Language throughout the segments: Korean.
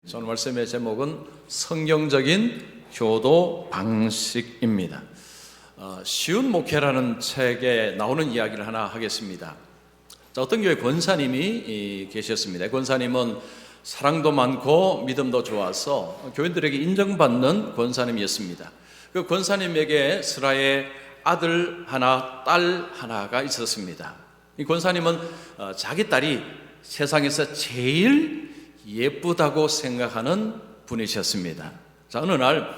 오늘 말씀의 제목은 성경적인 교도 방식입니다. 쉬운 목회라는 책에 나오는 이야기를 하나 하겠습니다. 어떤 교회 권사님이 계셨습니다. 권사님은 사랑도 많고 믿음도 좋아서 교인들에게 인정받는 권사님이었습니다. 그 권사님에게 스라의 아들 하나, 딸 하나가 있었습니다. 이 권사님은 자기 딸이 세상에서 제일 예쁘다고 생각하는 분이셨습니다. 자, 어느 날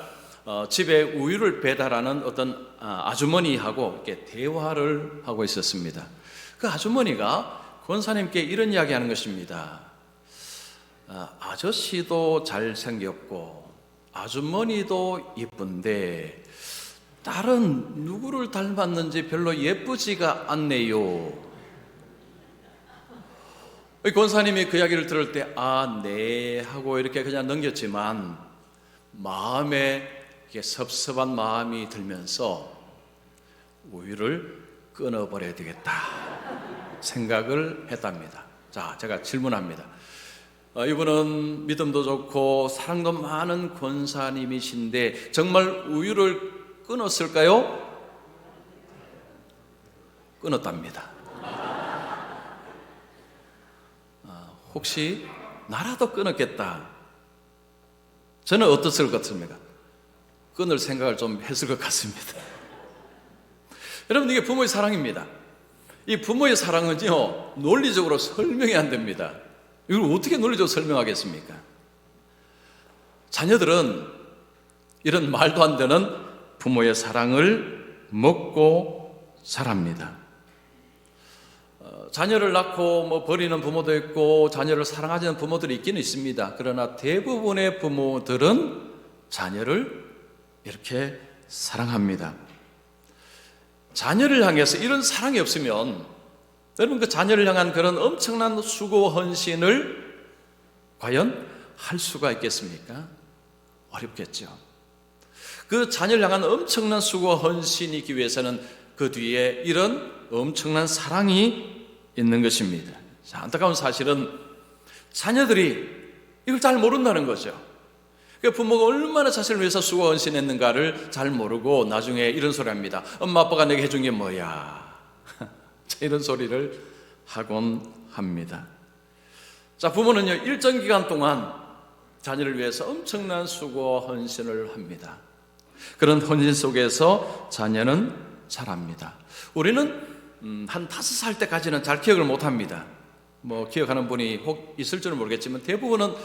집에 우유를 배달하는 어떤 아주머니하고 이렇게 대화를 하고 있었습니다. 그 아주머니가 권사님께 이런 이야기하는 것입니다. 아저씨도 잘생겼고 아주머니도 예쁜데 딸은 누구를 닮았는지 별로 예쁘지가 않네요. 권사님이 그 이야기를 들을 때 네 하고 이렇게 그냥 넘겼지만 마음에 섭섭한 마음이 들면서 우유를 끊어버려야 되겠다 생각을 했답니다. 자, 제가 질문합니다. 이분은 믿음도 좋고 사랑도 많은 권사님이신데 정말 우유를 끊었을까요? 끊었답니다. 혹시 나라도 끊었겠다. 저는 어떻을 것 같습니까? 끊을 생각을 좀 했을 것 같습니다. 여러분, 이게 부모의 사랑입니다. 이 부모의 사랑은요, 논리적으로 설명이 안 됩니다. 이걸 어떻게 논리적으로 설명하겠습니까? 자녀들은 이런 말도 안 되는 부모의 사랑을 먹고 자랍니다. 자녀를 낳고 버리는 부모도 있고 자녀를 사랑하지 않는 부모들이 있기는 있습니다. 그러나 대부분의 부모들은 자녀를 이렇게 사랑합니다. 자녀를 향해서 이런 사랑이 없으면 여러분, 그 자녀를 향한 그런 엄청난 수고 헌신을 과연 할 수가 있겠습니까? 어렵겠죠. 그 자녀를 향한 엄청난 수고 헌신이 있기 위해서는 그 뒤에 이런 엄청난 사랑이 있는 것입니다. 자, 안타까운 사실은 자녀들이 이걸 잘 모른다는 거죠. 부모가 얼마나 자신을 위해서 수고 헌신했는가를 잘 모르고 나중에 이런 소리 합니다. 엄마 아빠가 내게 해준 게 뭐야? 이런 소리를 하곤 합니다. 자, 부모는요, 일정 기간 동안 자녀를 위해서 엄청난 수고 헌신을 합니다. 그런 헌신 속에서 자녀는 자랍니다. 우리는 한 5살 때까지는 잘 기억을 못합니다. 기억하는 분이 혹 있을 줄은 모르겠지만 대부분은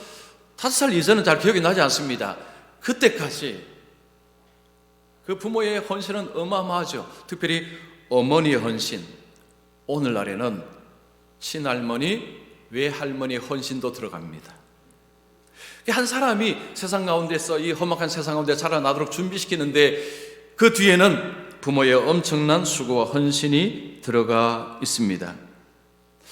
5살 이전은 잘 기억이 나지 않습니다. 그때까지 그 부모의 헌신은 어마어마하죠. 특별히 어머니의 헌신, 오늘날에는 친할머니, 외할머니의 헌신도 들어갑니다. 한 사람이 세상 가운데서 이 험악한 세상 가운데 자라나도록 준비시키는데 그 뒤에는 부모의 엄청난 수고와 헌신이 들어가 있습니다.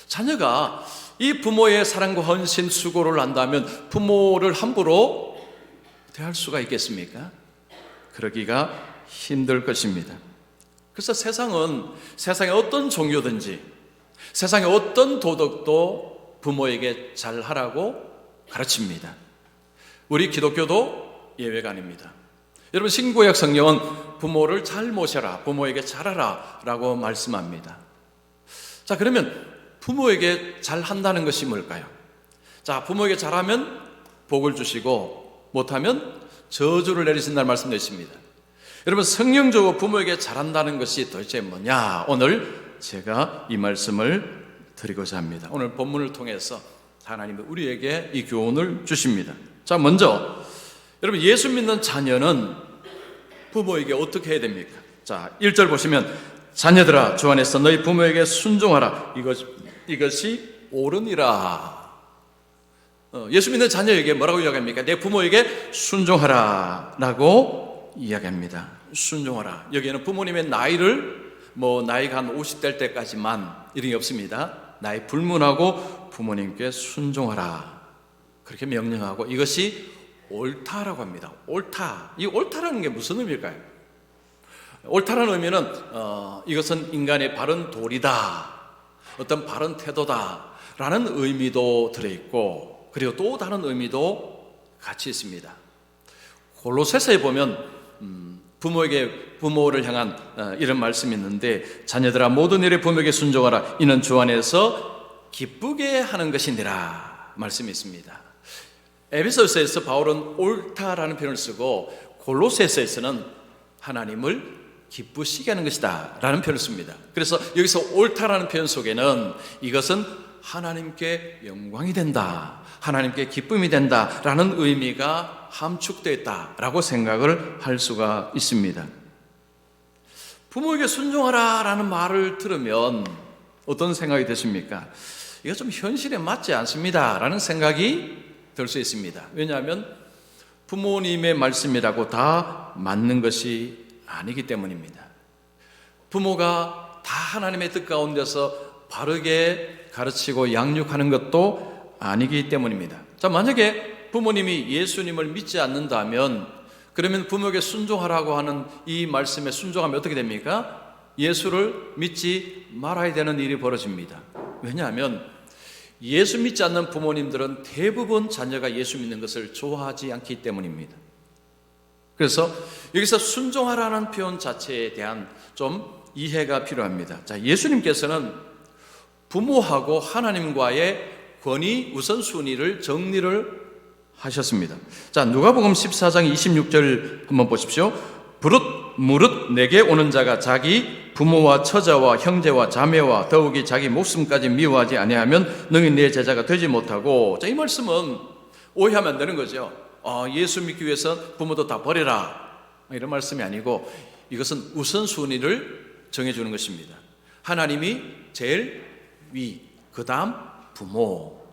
자녀가 이 부모의 사랑과 헌신, 수고를 안다면 부모를 함부로 대할 수가 있겠습니까? 그러기가 힘들 것입니다. 그래서 세상은 세상의 어떤 종교든지 세상의 어떤 도덕도 부모에게 잘하라고 가르칩니다. 우리 기독교도 예외가 아닙니다. 여러분, 신구약 성경은 부모를 잘 모셔라, 부모에게 잘하라 라고 말씀합니다. 자, 그러면 부모에게 잘한다는 것이 뭘까요? 자, 부모에게 잘하면 복을 주시고 못하면 저주를 내리신다는 말씀도 있습니다. 여러분, 성경적으로 부모에게 잘한다는 것이 도대체 뭐냐? 오늘 제가 이 말씀을 드리고자 합니다. 오늘 본문을 통해서 하나님이 우리에게 이 교훈을 주십니다. 자, 먼저 여러분, 예수 믿는 자녀는 부모에게 어떻게 해야 됩니까? 자, 1절 보시면 자녀들아 주 안에서 너희 부모에게 순종하라. 이것이 옳으니라. 예수 믿는 자녀에게 뭐라고 이야기합니까? 내 부모에게 순종하라 라고 이야기합니다. 순종하라. 여기에는 부모님의 나이를 나이가 한 50될 때까지만 이런 게 없습니다. 나이 불문하고 부모님께 순종하라 그렇게 명령하고 이것이 옳다라고 합니다. 옳다. 이 옳다라는 게 무슨 의미일까요? 옳다라는 의미는 이것은 인간의 바른 도리다, 어떤 바른 태도다 라는 의미도 들어있고, 그리고 또 다른 의미도 같이 있습니다. 골로새서에 보면 부모를 향한 이런 말씀이 있는데, 자녀들아 모든 일에 부모에게 순종하라. 이는 주 안에서 기쁘게 하는 것이니라 말씀이 있습니다. 에베소서에서 바울은 옳다라는 표현을 쓰고, 골로새서에서는 하나님을 기쁘시게 하는 것이다 라는 표현을 씁니다. 그래서 여기서 옳다라는 표현 속에는 이것은 하나님께 영광이 된다, 하나님께 기쁨이 된다 라는 의미가 함축되어 있다라고 생각을 할 수가 있습니다. 부모에게 순종하라 라는 말을 들으면 어떤 생각이 드십니까? 이거 좀 현실에 맞지 않습니다 라는 생각이 들 수 있습니다. 왜냐하면 부모님의 말씀이라고 다 맞는 것이 아니기 때문입니다. 부모가 다 하나님의 뜻 가운데서 바르게 가르치고 양육하는 것도 아니기 때문입니다. 자, 만약에 부모님이 예수님을 믿지 않는다면, 그러면 부모에게 순종하라고 하는 이 말씀에 순종하면 어떻게 됩니까? 예수를 믿지 말아야 되는 일이 벌어집니다. 왜냐하면 예수 믿지 않는 부모님들은 대부분 자녀가 예수 믿는 것을 좋아하지 않기 때문입니다. 그래서 여기서 순종하라는 표현 자체에 대한 좀 이해가 필요합니다. 자, 예수님께서는 부모하고 하나님과의 권위 우선순위를 정리를 하셨습니다. 자, 누가복음 14장 26절 한번 보십시오. 무릇 내게 오는 자가 자기 부모와 처자와 형제와 자매와 더욱이 자기 목숨까지 미워하지 아니하면 능히 내 제자가 되지 못하고. 자, 이 말씀은 오해하면 안 되는 거죠. 예수 믿기 위해서 부모도 다 버려라, 이런 말씀이 아니고, 이것은 우선순위를 정해주는 것입니다. 하나님이 제일 위, 그 다음 부모,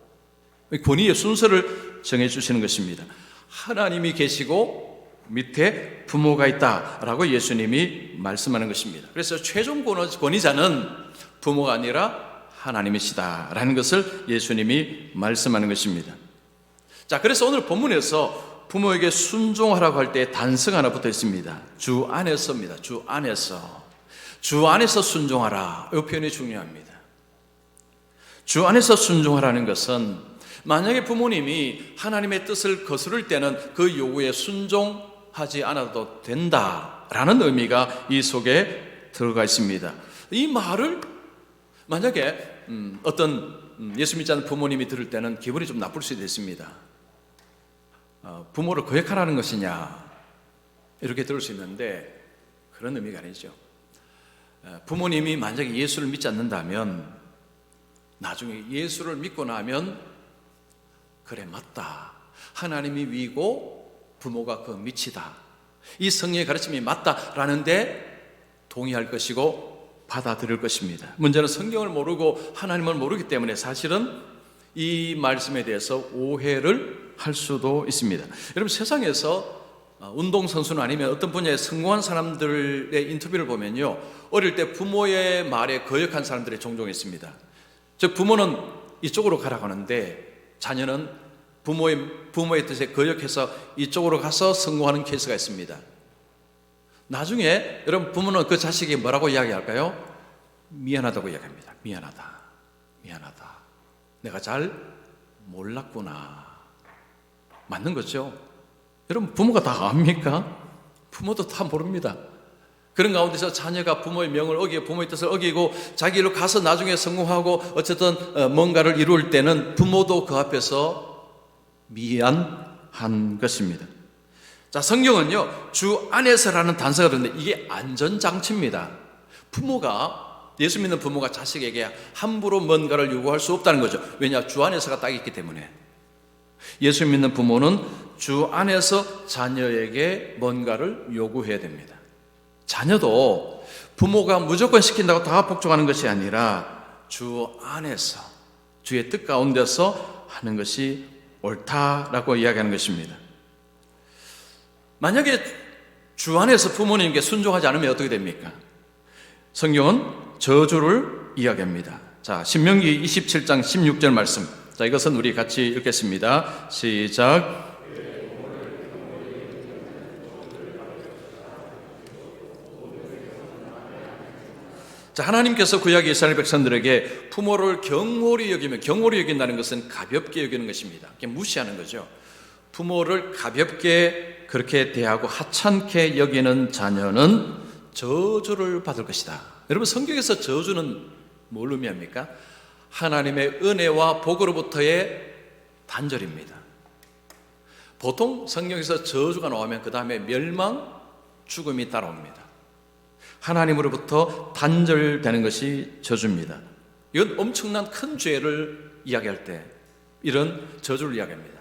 권위의 순서를 정해주시는 것입니다. 하나님이 계시고 밑에 부모가 있다라고 예수님이 말씀하는 것입니다. 그래서 최종 권위자는 부모가 아니라 하나님이시다라는 것을 예수님이 말씀하는 것입니다. 자, 그래서 오늘 본문에서 부모에게 순종하라고 할 때 단서가 하나 붙어 있습니다. 주 안에서입니다. 주 안에서 순종하라, 이 표현이 중요합니다. 주 안에서 순종하라는 것은, 만약에 부모님이 하나님의 뜻을 거스를 때는 그 요구에 순종하지 않아도 된다라는 의미가 이 속에 들어가 있습니다. 이 말을 만약에 어떤 예수 믿지 않는 부모님이 들을 때는 기분이 좀 나쁠 수도 있습니다. 부모를 거역하라는 것이냐, 이렇게 들을 수 있는데 그런 의미가 아니죠. 부모님이 만약에 예수를 믿지 않는다면 나중에 예수를 믿고 나면, 그래 맞다, 하나님이 위고 부모가 그 밑이다, 이 성령의 가르침이 맞다라는데 동의할 것이고 받아들일 것입니다. 문제는 성경을 모르고 하나님을 모르기 때문에 사실은 이 말씀에 대해서 오해를 할 수도 있습니다. 여러분, 세상에서 운동선수는 아니면 어떤 분야에 성공한 사람들의 인터뷰를 보면요, 어릴 때 부모의 말에 거역한 사람들이 종종 있습니다. 즉, 부모는 이쪽으로 가라고 하는데 자녀는 부모의 뜻에 거역해서 이쪽으로 가서 성공하는 케이스가 있습니다. 나중에 여러분, 부모는 그 자식이 뭐라고 이야기할까요? 미안하다고 이야기합니다. 미안하다. 내가 잘 몰랐구나. 맞는 거죠. 여러분, 부모가 다 압니까? 부모도 다 모릅니다. 그런 가운데서 자녀가 부모의 명을 어기고 부모의 뜻을 어기고 자기 일로 가서 나중에 성공하고 어쨌든 뭔가를 이룰 때는 부모도 그 앞에서 미안한 것입니다. 자, 성경은요, 주 안에서라는 단서가 그런데 이게 안전장치입니다. 예수 믿는 부모가 자식에게 함부로 뭔가를 요구할 수 없다는 거죠. 왜냐? 주 안에서가 딱 있기 때문에. 예수 믿는 부모는 주 안에서 자녀에게 뭔가를 요구해야 됩니다. 자녀도 부모가 무조건 시킨다고 다 복종하는 것이 아니라 주 안에서, 주의 뜻 가운데서 하는 것이 옳다라고 이야기하는 것입니다. 만약에 주 안에서 부모님께 순종하지 않으면 어떻게 됩니까? 성경은 저주를 이야기합니다. 자, 신명기 27장 16절 말씀. 자, 이것은 우리 같이 읽겠습니다. 시작. 자, 하나님께서 구약 이스라엘 백성들에게 부모를 경홀히 여기면, 경홀히 여긴다는 것은 가볍게 여기는 것입니다. 그냥 무시하는 거죠. 부모를 가볍게 그렇게 대하고 하찮게 여기는 자녀는 저주를 받을 것이다. 여러분, 성경에서 저주는 뭘 의미합니까? 하나님의 은혜와 복으로부터의 단절입니다. 보통 성경에서 저주가 나오면 그 다음에 멸망, 죽음이 따라옵니다. 하나님으로부터 단절되는 것이 저주입니다. 이건 엄청난 큰 죄를 이야기할 때 이런 저주를 이야기합니다.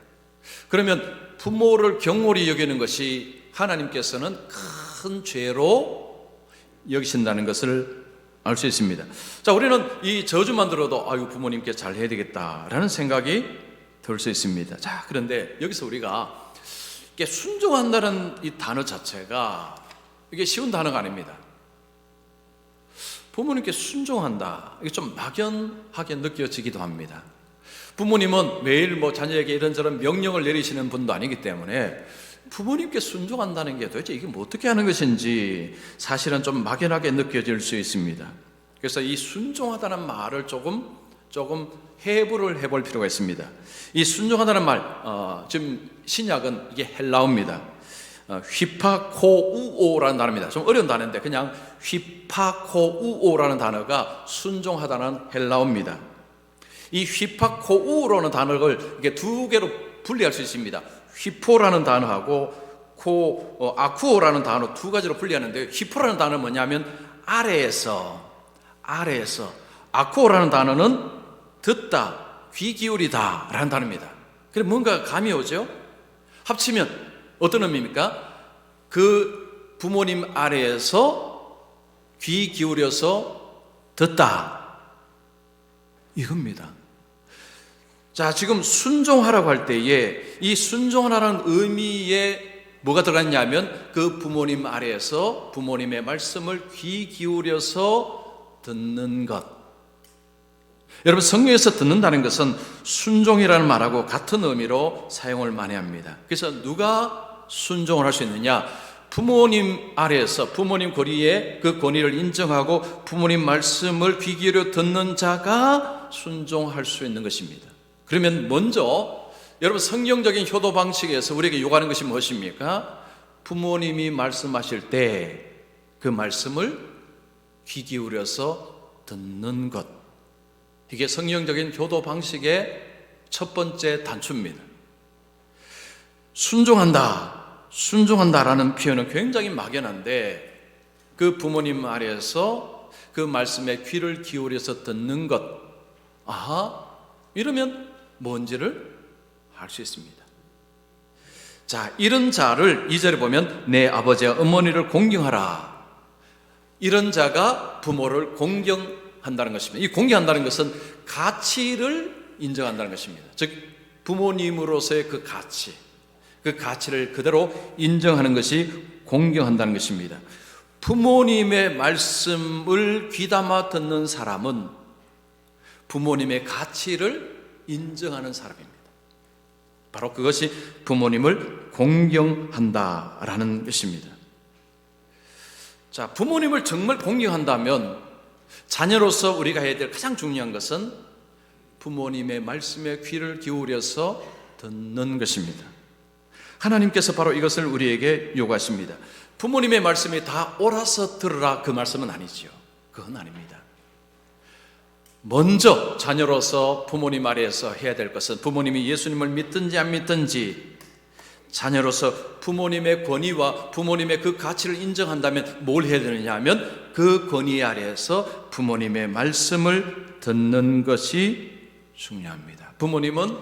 그러면 부모를 경홀히 여기는 것이 하나님께서는 큰 죄로 여기신다는 것을 알 수 있습니다. 자, 우리는 이 저주만 들어도 아유, 부모님께 잘 해야 되겠다라는 생각이 들 수 있습니다. 자, 그런데 여기서 우리가 이게 순종한다는 이 단어 자체가 이게 쉬운 단어가 아닙니다. 부모님께 순종한다, 이게 좀 막연하게 느껴지기도 합니다. 부모님은 매일 자녀에게 이런저런 명령을 내리시는 분도 아니기 때문에 부모님께 순종한다는 게 도대체 이게 어떻게 하는 것인지 사실은 좀 막연하게 느껴질 수 있습니다. 그래서 이 순종하다는 말을 조금 해부를 해볼 필요가 있습니다. 이 순종하다는 말, 지금 신약은 이게 헬라어입니다. 휘파코우오라는 단어입니다. 좀 어려운 단어인데 그냥 휘파코우오라는 단어가 순종하다는 헬라어입니다. 이 휘파코우오라는 단어를 이게 두 개로 분리할 수 있습니다. 휘포라는 단어하고 아쿠오라는 단어 두 가지로 분리하는데, 휘포라는 단어는 뭐냐면 아래에서, 아쿠오라는 단어는 듣다, 귀 기울이다 라는 단어입니다. 그래서 뭔가 감이 오죠? 합치면 어떤 의미입니까? 그 부모님 아래에서 귀 기울여서 듣다, 이겁니다. 자, 지금 순종하라고 할 때에 이 순종하라는 의미에 뭐가 들어갔냐면 그 부모님 아래에서 부모님의 말씀을 귀 기울여서 듣는 것. 여러분, 성경에서 듣는다는 것은 순종이라는 말하고 같은 의미로 사용을 많이 합니다. 그래서 누가 순종을 할 수 있느냐? 부모님 아래에서 부모님 권위에 그 권위를 인정하고 부모님 말씀을 귀 기울여 듣는 자가 순종할 수 있는 것입니다. 그러면 먼저 여러분, 성경적인 효도 방식에서 우리에게 요구하는 것이 무엇입니까? 부모님이 말씀하실 때 그 말씀을 귀 기울여서 듣는 것. 이게 성경적인 효도 방식의 첫 번째 단추입니다. 순종한다라는 표현은 굉장히 막연한데 그 부모님 아래에서 그 말씀에 귀를 기울여서 듣는 것. 아하, 이러면 뭔지를 알 수 있습니다. 자, 이런 자를 2절에 보면 내 아버지와 어머니를 공경하라. 이런 자가 부모를 공경한다는 것입니다. 이 공경한다는 것은 가치를 인정한다는 것입니다. 즉 부모님으로서의 그 가치를 그대로 인정하는 것이 공경한다는 것입니다. 부모님의 말씀을 귀담아 듣는 사람은 부모님의 가치를 인정하는 사람입니다. 바로 그것이 부모님을 공경한다라는 것입니다. 자, 부모님을 정말 공경한다면 자녀로서 우리가 해야 될 가장 중요한 것은 부모님의 말씀에 귀를 기울여서 듣는 것입니다. 하나님께서 바로 이것을 우리에게 요구하십니다. 부모님의 말씀이 다 옳아서 들으라, 그 말씀은 아니지요. 그건 아닙니다. 먼저 자녀로서 부모님 아래에서 해야 될 것은 부모님이 예수님을 믿든지 안 믿든지 자녀로서 부모님의 권위와 부모님의 그 가치를 인정한다면 뭘 해야 되느냐 하면 그 권위 아래에서 부모님의 말씀을 듣는 것이 중요합니다. 부모님은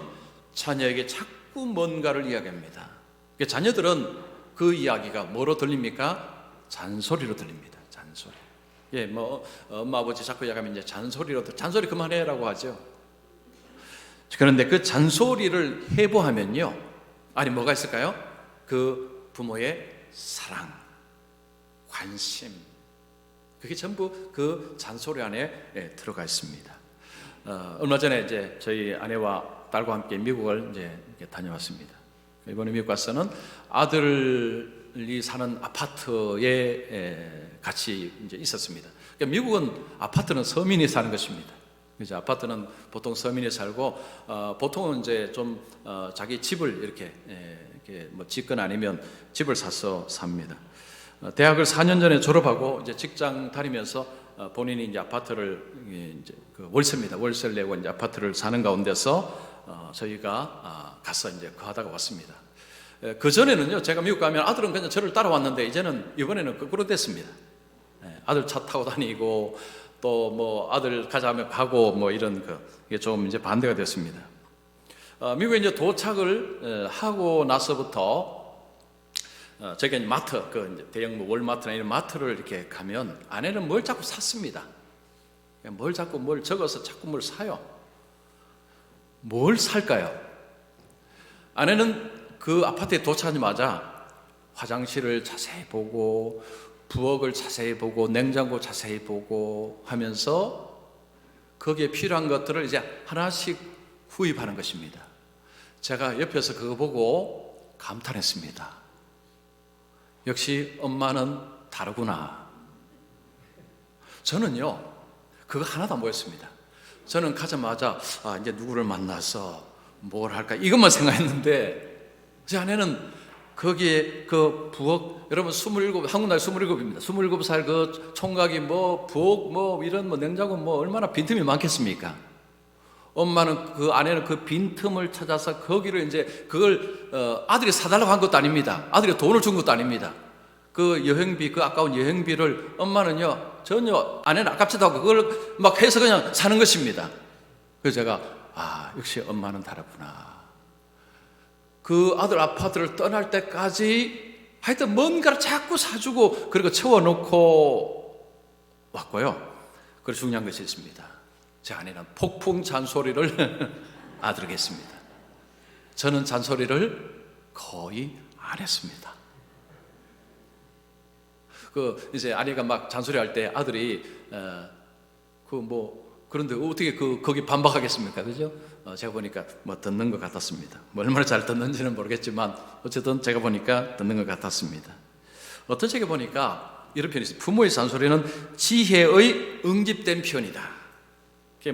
자녀에게 자꾸 뭔가를 이야기합니다. 자녀들은 그 이야기가 뭐로 들립니까? 잔소리로 들립니다. 잔소리. 엄마 아버지 자꾸 이야기하면 이제 잔소리 그만해라고 하죠. 그런데 그 잔소리를 해보하면요, 아니 뭐가 있을까요? 그 부모의 사랑, 관심, 그게 전부 그 잔소리 안에 들어가 있습니다. 얼마 전에 이제 저희 아내와 딸과 함께 미국을 이제 다녀왔습니다. 이번에 미국 가서는 아들이 사는 아파트에 같이 이제 있었습니다. 그러니까 미국은 아파트는 서민이 사는 것입니다. 이제 아파트는 보통 서민이 살고 보통은 이제 좀 자기 집을 이렇게 뭐 짓거나 아니면 집을 사서 삽니다. 대학을 4년 전에 졸업하고 이제 직장 다니면서 본인이 이제 아파트를 이제 그 월세입니다. 월세를 내고 이제 아파트를 사는 가운데서 저희가 가서 이제 거하다가 왔습니다. 그 전에는요, 제가 미국 가면 아들은 그냥 저를 따라왔는데 이번에는 거꾸로 됐습니다. 아들 차 타고 다니고 또 뭐 아들 가자면 가고 뭐 이런 이게 좀 이제 반대가 됐습니다. 미국에 이제 도착을 하고 나서부터 저희가 이제 마트, 이제 대형 뭐 월마트나 이런 마트를 이렇게 가면 아내는 뭘 자꾸 샀습니다. 뭘 적어서 자꾸 뭘 사요. 뭘 살까요? 아내는 그 아파트에 도착하자마자 화장실을 자세히 보고 부엌을 자세히 보고 냉장고 자세히 보고 하면서 거기에 필요한 것들을 이제 하나씩 구입하는 것입니다. 제가 옆에서 그거 보고 감탄했습니다. 역시 엄마는 다르구나. 저는요, 그거 하나도 안 보였습니다. 저는 가자마자 이제 누구를 만나서 뭘 할까 이것만 생각했는데 제 아내는 거기에 그 부엌, 여러분 27, 한국 나이 27입니다. 27살 그 총각이 뭐 부엌 뭐 이런 뭐 냉장고 뭐 얼마나 빈틈이 많겠습니까? 엄마는 그 아내는 그 빈틈을 찾아서 거기를 이제 그걸 아들이 사달라고 한 것도 아닙니다. 아들이 돈을 준 것도 아닙니다. 그 여행비, 그 아까운 여행비를 엄마는요 전혀 아내는 아깝지도 않고 그걸 막 해서 그냥 사는 것입니다. 그래서 제가 역시 엄마는 다르구나. 그 아들 아파트를 떠날 때까지 하여튼 뭔가를 자꾸 사주고 그리고 채워놓고 왔고요. 그리고 중요한 것이 있습니다. 제 아내는 폭풍 잔소리를 아들에게 했습니다. 저는 잔소리를 거의 안 했습니다. 이제 아내가 막 잔소리할 때 아들이 그런데 어떻게 거기 반박하겠습니까? 그죠? 제가 보니까 뭐 듣는 것 같았습니다. 뭐 얼마나 잘 듣는지는 모르겠지만 어쨌든 제가 보니까 듣는 것 같았습니다. 어떤 책에 보니까 이런 표현이 있어요. 부모의 잔소리는 지혜의 응집된 표현이다.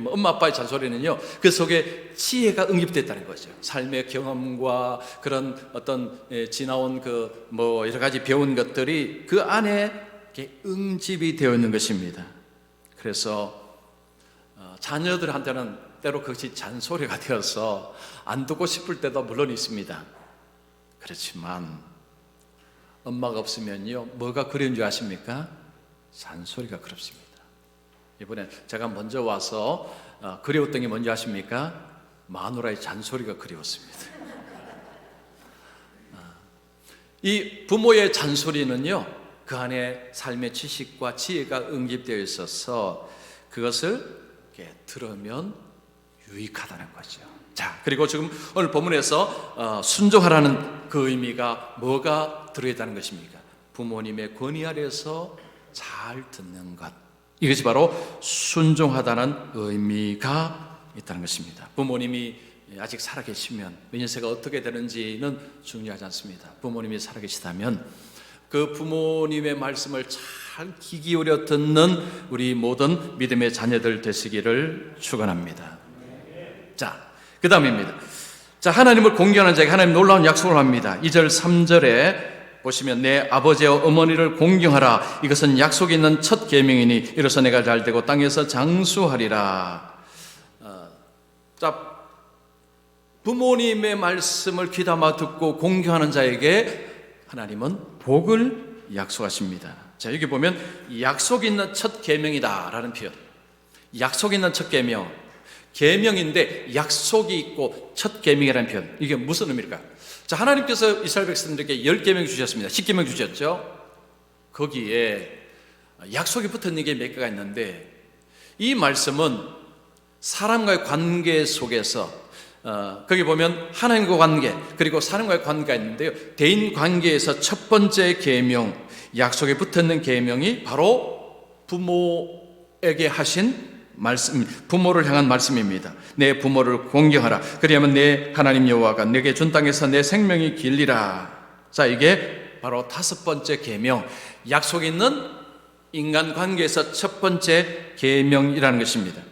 뭐 엄마 아빠의 잔소리는요, 그 속에 지혜가 응집됐다는 거죠. 삶의 경험과 그런 어떤 지나온 뭐 여러 가지 배운 것들이 그 안에 응집이 되어 있는 것입니다. 그래서 자녀들한테는 때로 그것이 잔소리가 되어서 안 듣고 싶을 때도 물론 있습니다. 그렇지만 엄마가 없으면요, 뭐가 그리운 줄 아십니까? 잔소리가 그립습니다. 이번에 제가 먼저 와서 그리웠던 게 뭔지 아십니까? 마누라의 잔소리가 그리웠습니다. 이 부모의 잔소리는요, 그 안에 삶의 지식과 지혜가 응집되어 있어서 그것을 이렇게 들으면 유익하다는 거죠. 자, 그리고 지금 오늘 본문에서 순종하라는 그 의미가 뭐가 들어있다는 것입니까? 부모님의 권위 아래서 잘 듣는 것, 이것이 바로 순종하다는 의미가 있다는 것입니다. 부모님이 아직 살아계시면 연세가 어떻게 되는지는 중요하지 않습니다. 부모님이 살아계시다면 그 부모님의 말씀을 잘 귀 기울여 듣는 우리 모든 믿음의 자녀들 되시기를 축원합니다. 자, 그 다음입니다. 자, 하나님을 공경하는 자에게 하나님 놀라운 약속을 합니다. 2절 3절에 보시면 내 아버지와 어머니를 공경하라. 이것은 약속이 있는 첫 계명이니 이로써 내가 잘되고 땅에서 장수하리라. 자, 부모님의 말씀을 귀담아 듣고 공경하는 자에게 하나님은 복을 약속하십니다. 자, 여기 보면 약속 있는 첫 계명이다라는 표현. 약속 있는 첫 계명. 계명인데 약속이 있고 첫 계명이라는 표현. 이게 무슨 의미일까요? 자, 하나님께서 이스라엘 백성들에게 10계명 주셨습니다. 10계명 주셨죠. 거기에 약속이 붙어있는 게 몇 개가 있는데 이 말씀은 사람과의 관계 속에서 거기 보면 하나님과 관계 그리고 사람과의 관계가 있는데요, 대인 관계에서 첫 번째 계명, 약속에 붙어있는 계명이 바로 부모에게 하신 말씀, 부모를 향한 말씀입니다. 내 부모를 공경하라. 그리하면 내 하나님 여호와가 내게 준 땅에서 내 생명이 길리라. 자, 이게 바로 다섯 번째 계명, 약속 있는 인간 관계에서 첫 번째 계명이라는 것입니다.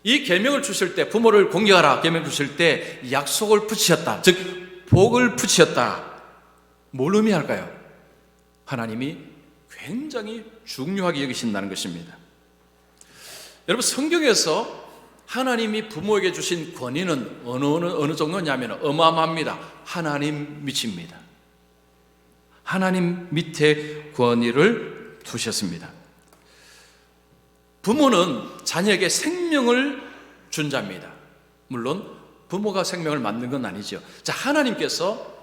이 계명을 주실 때, 부모를 공경하라 계명 주실 때 약속을 붙이셨다, 즉 복을 붙이셨다. 뭘 의미할까요? 하나님이 굉장히 중요하게 여기신다는 것입니다. 여러분, 성경에서 하나님이 부모에게 주신 권위는 어느 정도냐면 어마어마합니다. 하나님 밑입니다. 하나님 밑에 권위를 두셨습니다. 부모는 자녀에게 생명을 준 자입니다. 물론 부모가 생명을 만든 건 아니죠. 자, 하나님께서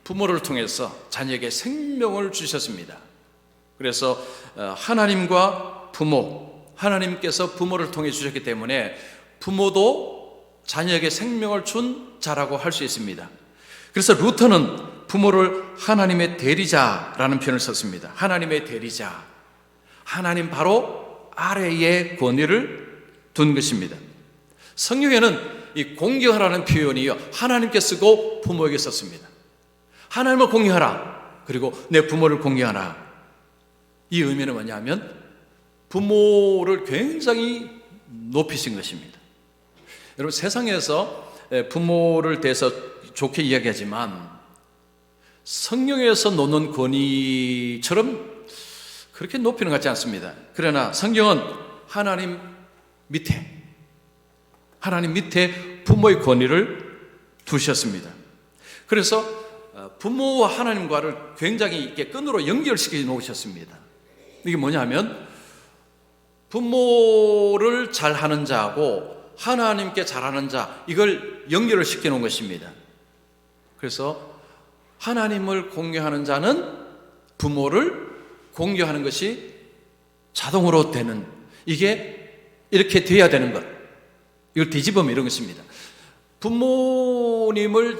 부모를 통해서 자녀에게 생명을 주셨습니다. 그래서 하나님과 부모, 하나님께서 부모를 통해 주셨기 때문에 부모도 자녀에게 생명을 준 자라고 할 수 있습니다. 그래서 루터는 부모를 하나님의 대리자라는 표현을 썼습니다. 하나님의 대리자, 하나님 바로 아래에 권위를 둔 것입니다. 성경에는 이 공경하라는 표현이요, 하나님께 쓰고 부모에게 썼습니다. 하나님을 공경하라, 그리고 내 부모를 공경하라. 이 의미는 뭐냐면 부모를 굉장히 높이신 것입니다. 여러분, 세상에서 부모를 대해서 좋게 이야기하지만 성경에서 놓는 권위처럼 그렇게 높이는 것 같지 않습니다. 그러나 성경은 하나님 밑에 부모의 권위를 두셨습니다. 그래서 부모와 하나님과를 굉장히 이렇게 끈으로 연결시켜 놓으셨습니다. 이게 뭐냐면 부모를 잘하는 자하고 하나님께 잘하는 자, 이걸 연결을 시켜 놓은 것입니다. 그래서 하나님을 공경하는 자는 부모를 공경하는 것이 자동으로 되는, 이게 이렇게 돼야 되는 것, 이걸 뒤집으면 이런 것입니다. 부모님을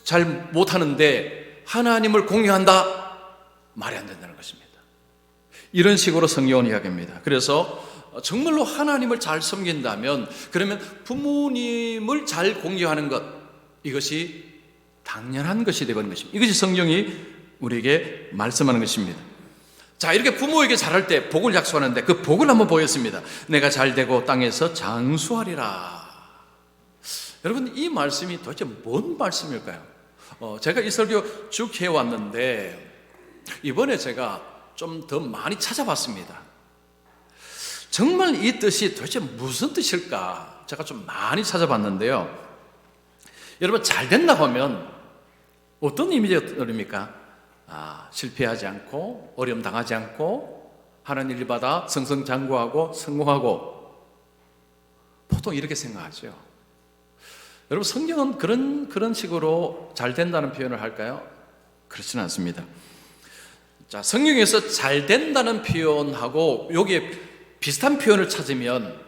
잘 못하는데 하나님을 공경한다? 말이 안 된다는 것입니다. 이런 식으로 성경은 이야기합니다. 그래서 정말로 하나님을 잘 섬긴다면, 그러면 부모님을 잘 공경하는 것, 이것이 당연한 것이 되는 것입니다. 이것이 성경이 우리에게 말씀하는 것입니다. 자, 이렇게 부모에게 잘할 때 복을 약속하는데 그 복을 한번 보겠습니다. 내가 잘 되고 땅에서 장수하리라. 여러분, 이 말씀이 도대체 뭔 말씀일까요? 제가 이 설교 쭉 해왔는데 이번에 제가 좀 더 많이 찾아봤습니다. 정말 이 뜻이 도대체 무슨 뜻일까? 제가 좀 많이 찾아봤는데요. 여러분, 잘 된다고 하면 어떤 이미지가 떠오릅니까? 실패하지 않고, 어려움 당하지 않고, 하는 일마다 승승장구하고 성공하고, 보통 이렇게 생각하죠. 여러분, 성경은 그런 식으로 잘 된다는 표현을 할까요? 그렇지는 않습니다. 자, 성경에서 잘 된다는 표현하고 여기에 비슷한 표현을 찾으면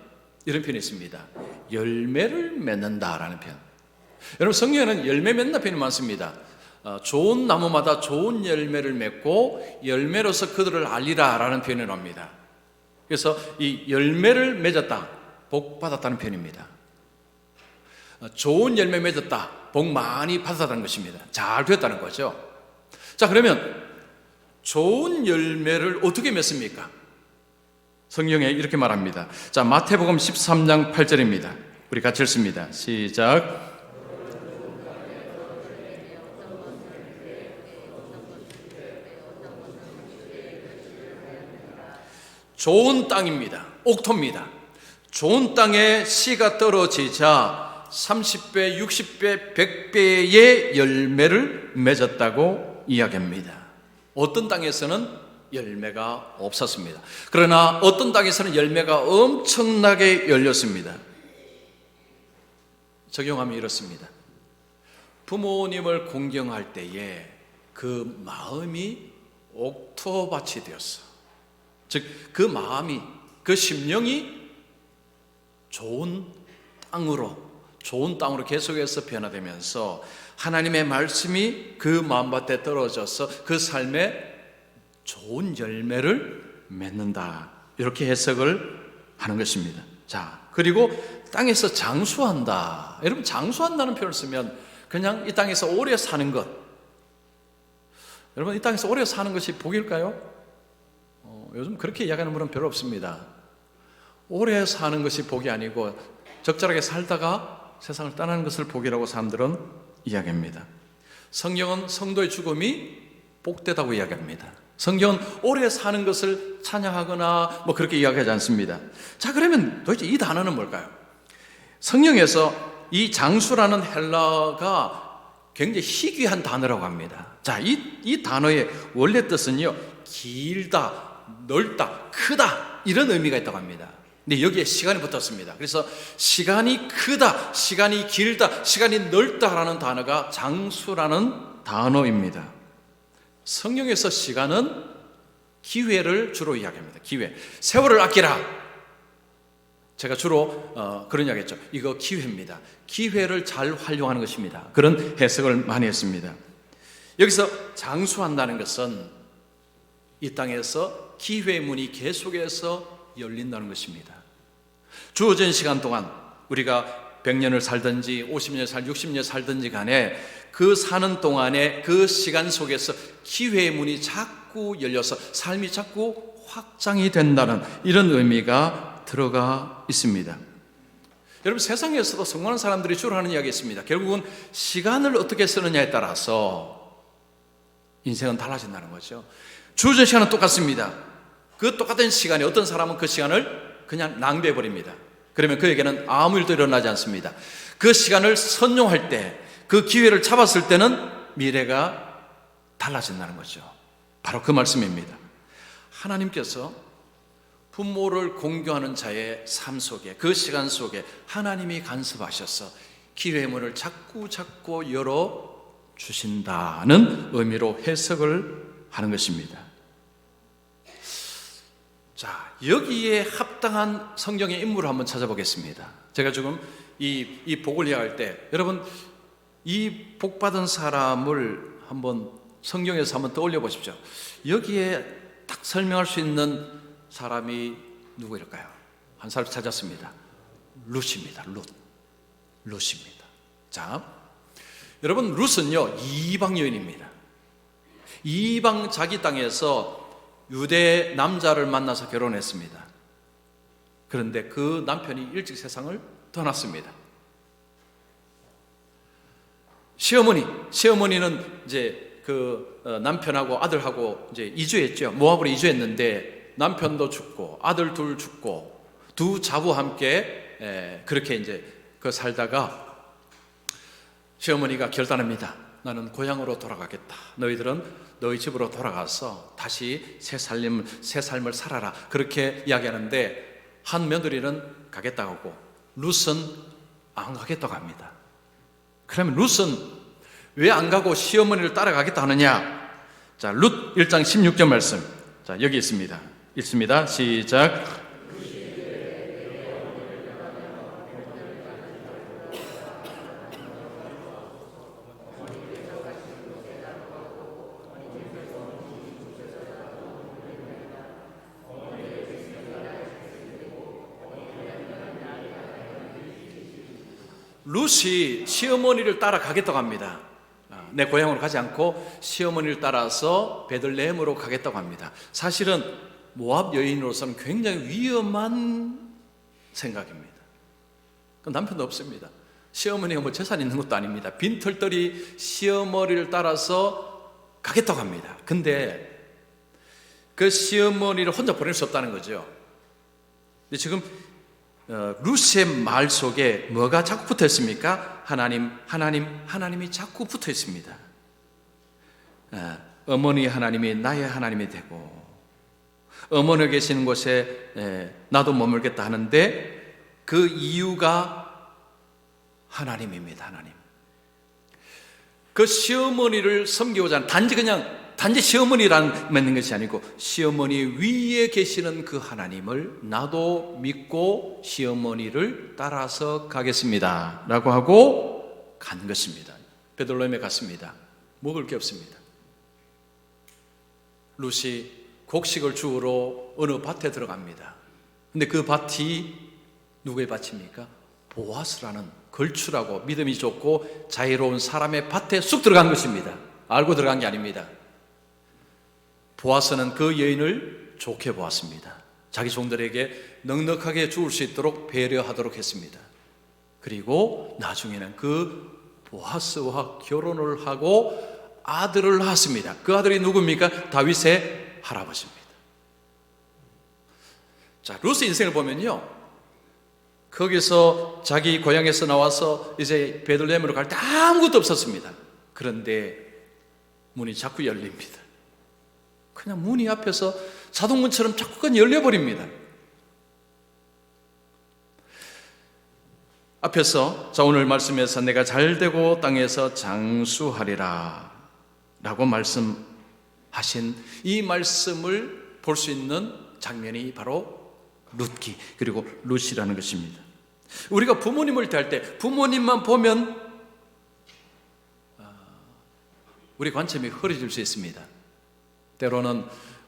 이런 표현이 있습니다. 열매를 맺는다라는 표현. 여러분, 성경에는 열매 맺는 표현이 많습니다. 좋은 나무마다 좋은 열매를 맺고 열매로서 그들을 알리라라는 표현을 합니다. 그래서 이 열매를 맺었다, 복 받았다는 표현입니다. 좋은 열매 맺었다, 복 많이 받았다는 것입니다. 잘 되었다는 거죠. 자, 그러면 좋은 열매를 어떻게 맺습니까? 성경에 이렇게 말합니다. 자, 마태복음 13장 8절입니다. 우리 같이 읽습니다. 시작. 좋은 땅입니다. 옥토입니다. 좋은 땅에 씨가 떨어지자 30배, 60배, 100배의 열매를 맺었다고 이야기합니다. 어떤 땅에서는 열매가 없었습니다. 그러나 어떤 땅에서는 열매가 엄청나게 열렸습니다. 적용하면 이렇습니다. 부모님을 공경할 때에 그 마음이 옥토밭이 되었어. 즉, 그 마음이, 그 심령이 좋은 땅으로 계속해서 변화되면서 하나님의 말씀이 그 마음밭에 떨어져서 그 삶에 좋은 열매를 맺는다, 이렇게 해석을 하는 것입니다. 자, 그리고 땅에서 장수한다. 여러분, 장수한다는 표현을 쓰면 그냥 이 땅에서 오래 사는 것, 여러분, 이 땅에서 오래 사는 것이 복일까요? 요즘 그렇게 이야기하는 분은 별로 없습니다. 오래 사는 것이 복이 아니고 적절하게 살다가 세상을 떠나는 것을 복이라고 사람들은 이야기합니다. 성경은 성도의 죽음이 복되다고 이야기합니다. 성경은 오래 사는 것을 찬양하거나 뭐 그렇게 이야기하지 않습니다. 자, 그러면 도대체 이 단어는 뭘까요? 성경에서 이 장수라는 헬라어가 굉장히 희귀한 단어라고 합니다. 자, 이 단어의 원래 뜻은요, 길다, 넓다, 크다 이런 의미가 있다고 합니다. 근데 여기에 시간이 붙었습니다. 그래서 시간이 크다, 시간이 길다, 시간이 넓다라는 단어가 장수라는 단어입니다. 성경에서 시간은 기회를 주로 이야기합니다. 기회, 세월을 아끼라. 제가 주로 그런 이야기 했죠. 이거 기회입니다. 기회를 잘 활용하는 것입니다. 그런 해석을 많이 했습니다. 여기서 장수한다는 것은 이 땅에서 기회의 문이 계속해서 열린다는 것입니다. 주어진 시간 동안 우리가 100년을 살든지 50년 60년 살든지 간에 그 사는 동안에 그 시간 속에서 기회의 문이 자꾸 열려서 삶이 자꾸 확장이 된다는 이런 의미가 들어가 있습니다. 여러분, 세상에서도 성공하는 사람들이 주로 하는 이야기가 있습니다. 결국은 시간을 어떻게 쓰느냐에 따라서 인생은 달라진다는 거죠. 주어진 시간은 똑같습니다. 그 똑같은 시간에 어떤 사람은 그 시간을 그냥 낭비해버립니다. 그러면 그에게는 아무 일도 일어나지 않습니다. 그 시간을 선용할 때, 그 기회를 잡았을 때는 미래가 달라진다는 거죠. 바로 그 말씀입니다. 하나님께서 부모를 공경하는 자의 삶 속에, 그 시간 속에 하나님이 간섭하셔서 기회의 문을 자꾸 열어주신다는 의미로 해석을 하는 것입니다. 자, 여기에 합당한 성경의 인물을 한번 찾아보겠습니다. 제가 지금 이 복을 이야기할 때, 여러분, 이 복받은 사람을 한번 성경에서 한번 떠올려 보십시오. 여기에 딱 설명할 수 있는 사람이 누구일까요? 한 사람 찾았습니다. 룻입니다. 룻입니다. 자, 여러분, 룻은요, 이방 여인입니다. 이방 자기 땅에서 유대 남자를 만나서 결혼했습니다. 그런데 그 남편이 일찍 세상을 떠났습니다. 시어머니는 이제 그 남편하고 아들하고 이제 이주했죠. 모압으로 이주했는데 남편도 죽고 아들 둘 죽고 두 자부 함께 그렇게 이제 그 살다가 시어머니가 결단합니다. 나는 고향으로 돌아가겠다. 너희들은 너희 집으로 돌아가서 다시 새 삶을 살아라. 그렇게 이야기하는데 한 며느리는 가겠다고 하고 룻은 안 가겠다고 합니다. 그러면 룻은 왜 안 가고 시어머니를 따라가겠다 하느냐? 자, 룻 1장 16절 말씀. 자, 여기 있습니다. 읽습니다. 시작. 룻이 시어머니를 따라가겠다고 합니다. 내 고향으로 가지 않고 시어머니를 따라서 베들레헴으로 가겠다고 합니다. 사실은 모압 여인으로서는 굉장히 위험한 생각입니다. 남편도 없습니다. 시어머니가 뭐 재산 있는 것도 아닙니다. 빈털터리 시어머니를 따라서 가겠다고 합니다. 근데 그 시어머니를 혼자 보낼 수 없다는 거죠. 근데 지금 룻의 말 속에 뭐가 자꾸 붙어 있습니까? 하나님이 자꾸 붙어 있습니다. 어머니 하나님이 나의 하나님이 되고 어머니가 계시는 곳에 나도 머물겠다 하는데 그 이유가 하나님입니다. 하나님. 그 시어머니를 섬기고자 하는 단지 시어머니란 맺는 것이 아니고 시어머니 위에 계시는 그 하나님을 나도 믿고 시어머니를 따라서 가겠습니다 라고 하고 간 것입니다. 베들레헴에 갔습니다. 먹을 게 없습니다. 룻이 곡식을 주우러 어느 밭에 들어갑니다. 근데 그 밭이 누구의 밭입니까? 보아스라는 걸출하고 믿음이 좋고 자유로운 사람의 밭에 쑥 들어간 것입니다. 알고 들어간 게 아닙니다. 보아스는 그 여인을 좋게 보았습니다. 자기 종들에게 넉넉하게 주울 수 있도록 배려하도록 했습니다. 그리고 나중에는 그 보아스와 결혼을 하고 아들을 낳았습니다. 그 아들이 누굽니까? 다윗의 할아버지입니다. 자, 루스 인생을 보면요, 거기서 자기 고향에서 나와서 이제 베들레헴으로 갈 때 아무것도 없었습니다. 그런데 문이 자꾸 열립니다. 그냥 문이 앞에서 자동문처럼 자꾸만 열려버립니다. 앞에서, 자, 오늘 말씀에서 내가 잘되고 땅에서 장수하리라 라고 말씀하신 이 말씀을 볼 수 있는 장면이 바로 룻기, 그리고 룻이라는 것입니다. 우리가 부모님을 대할 때 부모님만 보면 우리 관점이 흐려질 수 있습니다. 때로는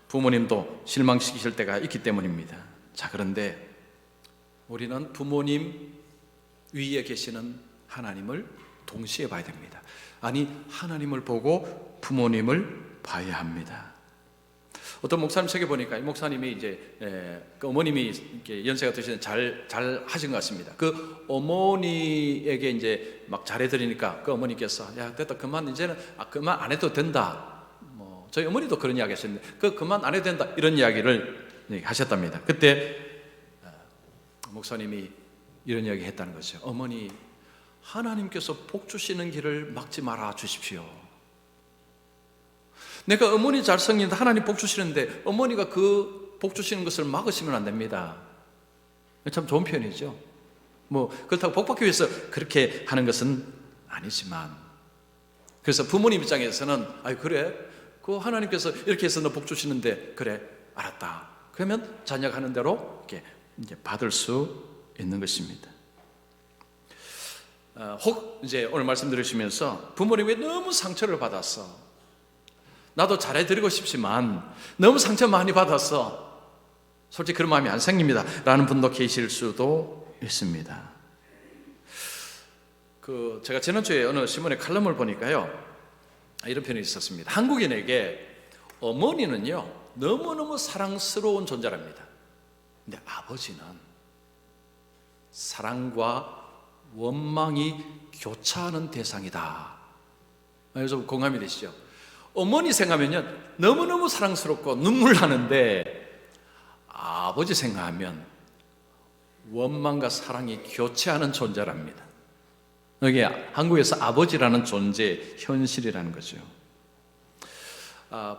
부모님도 실망시키실 때가 있기 때문입니다. 자, 그런데 우리는 부모님 위에 계시는 하나님을 동시에 봐야 됩니다. 아니, 하나님을 보고 부모님을 봐야 합니다. 어떤 목사님 책에 보니까 이 목사님이 이제 그 어머님이 이렇게 연세가 드시는 잘 하신 것 같습니다. 그 어머니에게 이제 막 잘해드리니까 그 어머니께서 야, 됐다, 그만, 이제는 그만 안 해도 된다. 뭐 저희 어머니도 그런 이야기 하셨는데 그만 안 해도 된다, 이런 이야기를 하셨답니다. 그때 목사님이 이런 이야기 했다는 거죠. 어머니, 하나님께서 복 주시는 길을 막지 말아 주십시오. 내가 어머니 잘 섬기는데 하나님 복 주시는데 어머니가 그 복 주시는 것을 막으시면 안 됩니다. 참 좋은 표현이죠. 뭐 그렇다고 복 받기 위해서 그렇게 하는 것은 아니지만, 그래서 부모님 입장에서는 아이, 그래, 그 하나님께서 이렇게 해서 너 복 주시는데 그래, 알았다, 그러면 자녀가 하는 대로 이렇게 이제 받을 수 있는 것입니다. 혹 이제 오늘 말씀 들으시면서 부모님이 너무 상처를 받았어, 나도 잘해드리고 싶지만 너무 상처 많이 받았어, 솔직히 그런 마음이 안 생깁니다 라는 분도 계실 수도 있습니다. 제가 지난주에 어느 신문의 칼럼을 보니까요, 이런 표현이 있었습니다. 한국인에게 어머니는요 너무너무 사랑스러운 존재랍니다. 근데 아버지는 사랑과 원망이 교차하는 대상이다. 여기서 공감이 되시죠? 어머니 생각하면요 너무너무 사랑스럽고 눈물 나는데, 아버지 생각하면 원망과 사랑이 교체하는 존재랍니다. 여기 한국에서 아버지라는 존재, 현실이라는 거죠.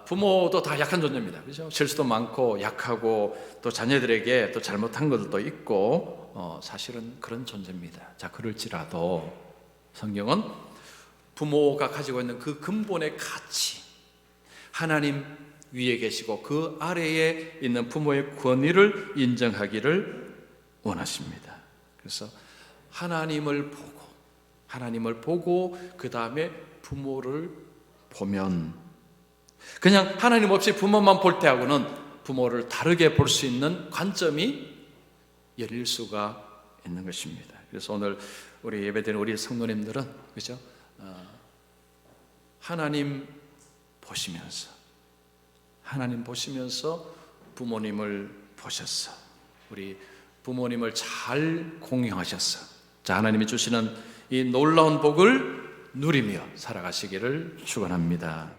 부모도 다 약한 존재입니다. 그렇죠? 실수도 많고 약하고 또 자녀들에게 또 잘못한 것도 있고 사실은 그런 존재입니다. 자, 그럴지라도 성경은 부모가 가지고 있는 그 근본의 가치, 하나님 위에 계시고 그 아래에 있는 부모의 권위를 인정하기를 원하십니다. 그래서 하나님을 보고 그 다음에 부모를 보면, 그냥 하나님 없이 부모만 볼 때하고는 부모를 다르게 볼 수 있는 관점이 열릴 수가 있는 것입니다. 그래서 오늘 우리 예배드리는 우리 성도님들은, 그렇죠? 하나님 보시면서 부모님을 보셨어. 우리 부모님을 잘 공경하셨어. 자, 하나님이 주시는 이 놀라운 복을 누리며 살아가시기를 축원합니다.